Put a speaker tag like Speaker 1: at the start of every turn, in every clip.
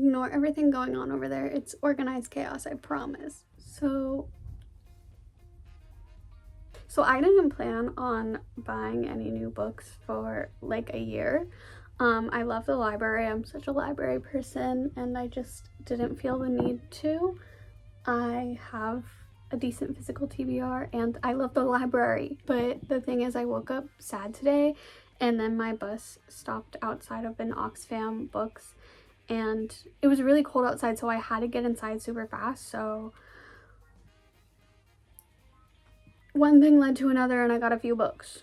Speaker 1: Ignore everything going on over there. It's organized chaos, I promise. So I didn't plan on buying any new books for like a year. I love the library. I'm such a library person, and I just didn't feel the need to. I have a decent physical TBR and I love the library, but the thing is I woke up sad today, and then my bus stopped outside of an Oxfam Books, and it was really cold outside, so I had to get inside super fast. So one thing led to another and I got a few books.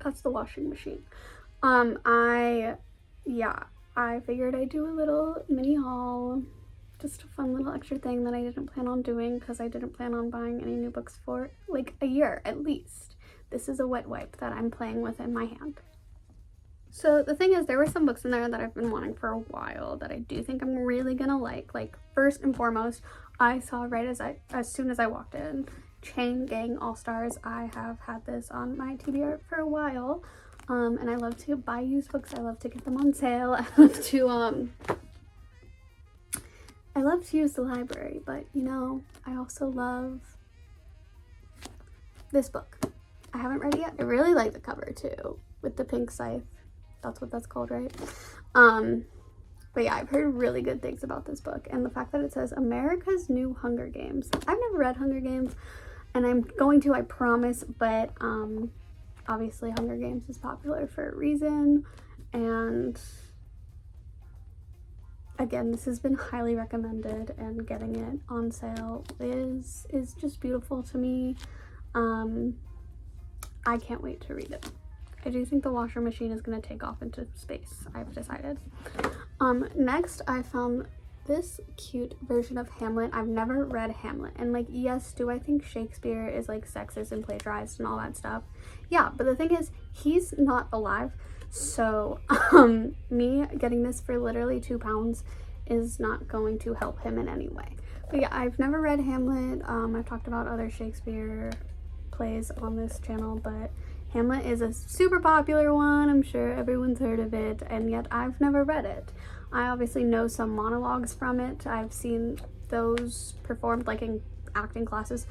Speaker 1: That's the washing machine. I figured I'd do a little mini haul, just a fun little extra thing that I didn't plan on doing because I didn't plan on buying any new books for like a year at least. This is a wet wipe that I'm playing with in my hand. So the thing is, there were some books in there that I've been wanting for a while that I do think I'm really gonna like. Like, first and foremost, I saw as soon as I walked in, Chain Gang All Stars. I have had this on my TBR for a while, and I love to buy used books. I love to get them on sale. I love to use the library, but you know, I also love this book. I haven't read it yet. I really like the cover too, with the pink scythe. That's what that's called, right? But yeah, I've heard really good things about this book, and the fact that it says America's New Hunger Games. I've never read Hunger Games, and I'm going to, I promise, but obviously Hunger Games is popular for a reason, and again, this has been highly recommended, and getting it on sale is just beautiful to me. I can't wait to read it. I do think the washer machine is going to take off into space, I've decided. Next, I found this cute version of Hamlet. I've never read Hamlet, and like, yes, do I think Shakespeare is like sexist and plagiarized and all that stuff? Yeah, but the thing is, he's not alive, so me getting this for literally £2 is not going to help him in any way. But yeah, I've never read Hamlet. I've talked about other Shakespeare plays on this channel, but Hamlet is a super popular one. I'm sure everyone's heard of it, and yet I've never read it. I obviously know some monologues from it. I've seen those performed like in acting classes,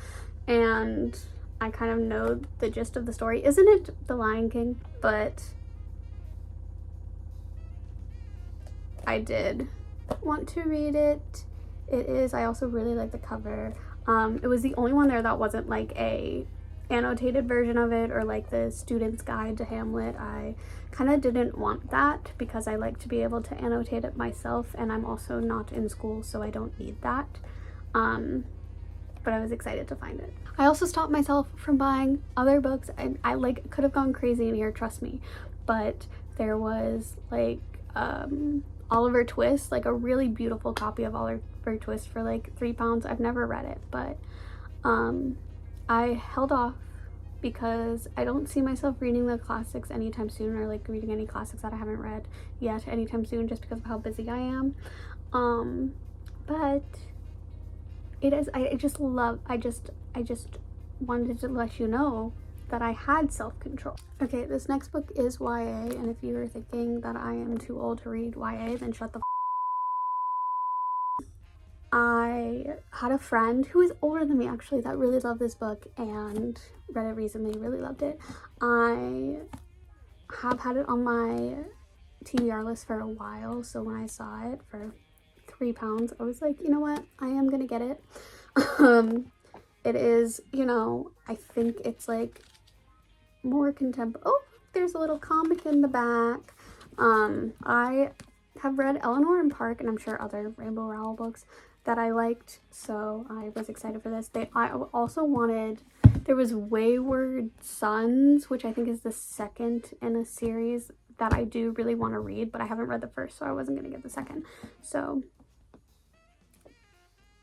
Speaker 1: and I kind of know the gist of the story. Isn't it The Lion King? But I did want to read it. It is. I also really like the cover. It was the only one there that wasn't like a annotated version of it, or like the student's guide to Hamlet. I kind of didn't want that because I like to be able to annotate it myself, and I'm also not in school, so I don't need that. But I was excited to find it. I also stopped myself from buying other books. I like could have gone crazy in here, trust me, but there was like Oliver Twist, like a really beautiful copy of Oliver Twist for like £3. I've never read it, but I held off because I don't see myself reading the classics anytime soon, or like reading any classics that I haven't read yet anytime soon, just because of how busy I am. But it is, I just wanted to let you know that I had self-control. Okay, this next book is YA, and if you're thinking that I am too old to read YA, then shut the f. I had a friend who is older than me actually that really loved this book and read it recently, really loved it. I have had it on my TBR list for a while, so when I saw it for £3, I was like, you know what, I am gonna get it. It is, you know, I think it's like more contemporary. Oh, there's a little comic in the back. I have read Eleanor and Park, and I'm sure other Rainbow Rowell books that I liked, so I was excited for this. I also wanted, there was Wayward Sons, which I think is the second in a series that I do really want to read, but I haven't read the first, so I wasn't going to get the second. So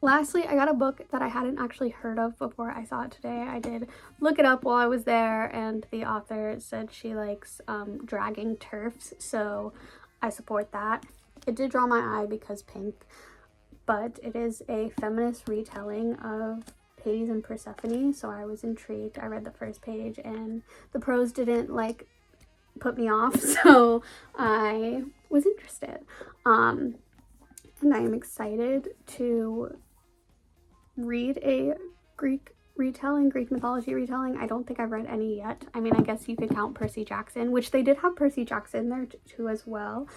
Speaker 1: lastly, I got a book that I hadn't actually heard of before I saw it today. I did look it up while I was there, and the author said she likes dragging turfs, so I support that. It did draw my eye because pink, but it is a feminist retelling of Hades and Persephone, so I was intrigued. I read the first page, and the prose didn't like put me off, so I was interested. And I am excited to read a Greek mythology retelling. I don't think I've read any yet. I mean, I guess you could count Percy Jackson, which they did have Percy Jackson there too as well.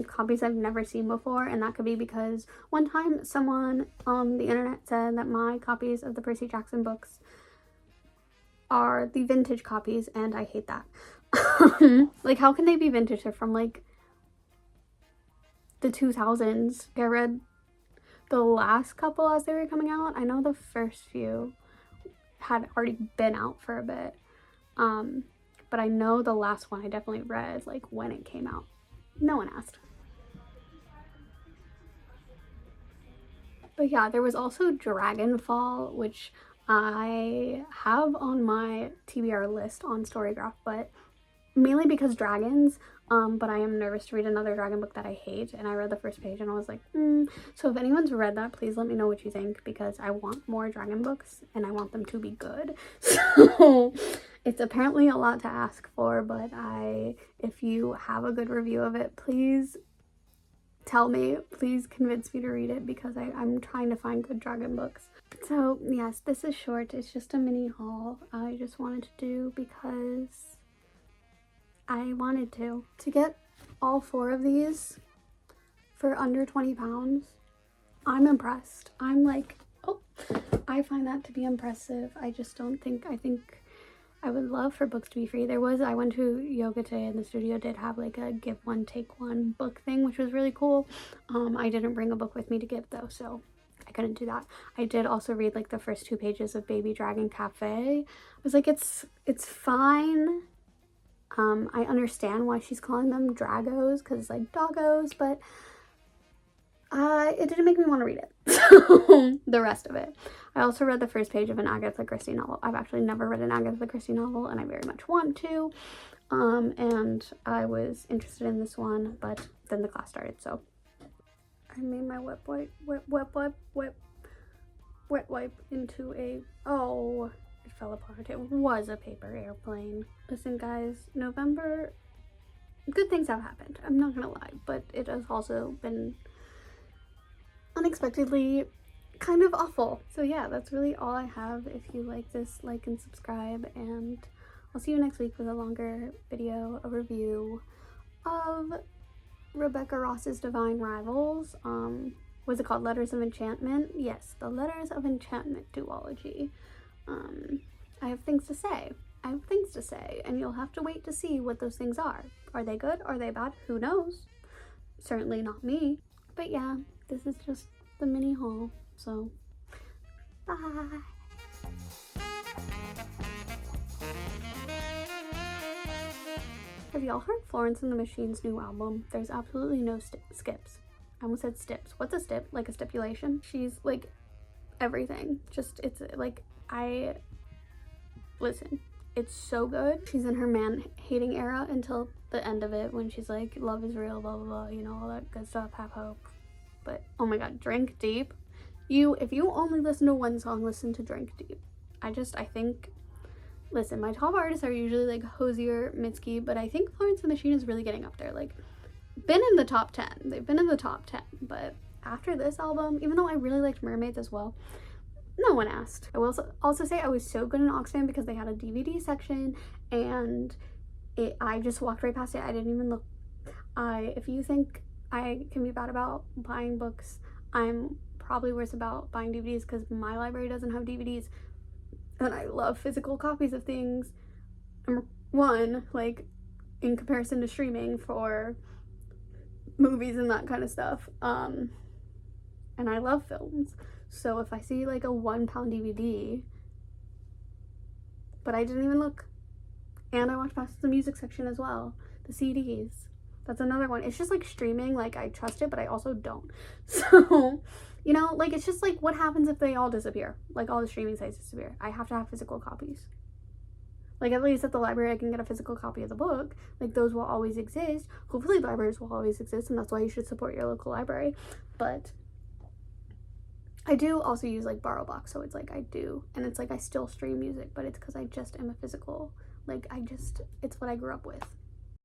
Speaker 1: Copies I've never seen before, and that could be because one time someone on the internet said that my copies of the Percy Jackson books are the vintage copies, and I hate that. Like, how can they be vintage? They're from like the 2000s. I read the last couple as they were coming out. I know the first few had already been out for a bit, but I know the last one I definitely read like when it came out. No one asked. But yeah, there was also Dragonfall, which I have on my TBR list on Storygraph, but mainly because dragons. But I am nervous to read another dragon book that I hate, and I read the first page and I was like, So if anyone's read that, please let me know what you think, because I want more dragon books and I want them to be good. So it's apparently a lot to ask for, but if you have a good review of it, please tell me, please convince me to read it, because I'm trying to find good dragon books. So yes, this is short. It's just a mini haul I just wanted to do because I wanted to get all 4 of these for under 20 pounds. I'm impressed. I'm like, oh, I find that to be impressive. I think I would love for books to be free. I went to yoga today, and the studio did have like a give one, take one book thing, which was really cool. I didn't bring a book with me to give though, so I couldn't do that. I did also read like the first 2 pages of Baby Dragon Cafe. I was like, it's fine. I understand why she's calling them dragos, because it's like doggos, but it didn't make me want to read it. So the rest of it. I also read the first page of an Agatha Christie novel. I've actually never read an Agatha Christie novel, and I very much want to. And I was interested in this one, but then the class started, so I made my wet wipe into a, oh, it fell apart. It was a paper airplane. Listen guys, November, good things have happened, I'm not gonna lie, but it has also been unexpectedly kind of awful. So yeah, that's really all I have. If you like this, like and subscribe, and I'll see you next week with a longer video, a review of Rebecca Ross's Divine Rivals. Was it called Letters of Enchantment? Yes, the Letters of Enchantment duology. I have things to say. And you'll have to wait to see what those things are. Are they good? Are they bad? Who knows? Certainly not me. But yeah, this is just the mini haul. So, bye. Have y'all heard Florence and the Machine's new album? There's absolutely no skips. I almost said stips. What's a stip? Like a stipulation? She's like everything. Just, it's like, listen, it's so good. She's in her man-hating era until the end of it, when she's like, love is real, blah, blah, blah, you know, all that good stuff, have hope. But, oh my god, Drink Deep. If you only listen to one song, listen to Drink Deep. I think, listen, my top artists are usually like Hosier, Mitski, but I think Florence and the Machine is really getting up there. Like, been in the top 10. They've been in the top 10, but after this album, even though I really liked Mermaids as well, no one asked. I will also say I was so good in Oxfam because they had a DVD section, and I just walked right past it. I didn't even look. If you think I can be bad about buying books, I'm probably worse about buying DVDs, because my library doesn't have DVDs, and I love physical copies of things. Number one, like, in comparison to streaming for movies and that kind of stuff. And I love films. So if I see like a £1 DVD, but I didn't even look, and I walked past the music section as well, the CDs, that's another one. It's just like streaming, like I trust it, but I also don't. So, you know, like, it's just like, what happens if they all disappear? Like, all the streaming sites disappear. I have to have physical copies. Like, at least at the library I can get a physical copy of the book. Like, those will always exist. Hopefully libraries will always exist, and that's why you should support your local library. But I do also use like BorrowBox, so it's like I do, and it's like I still stream music, but it's because I just am a physical, like, it's what I grew up with.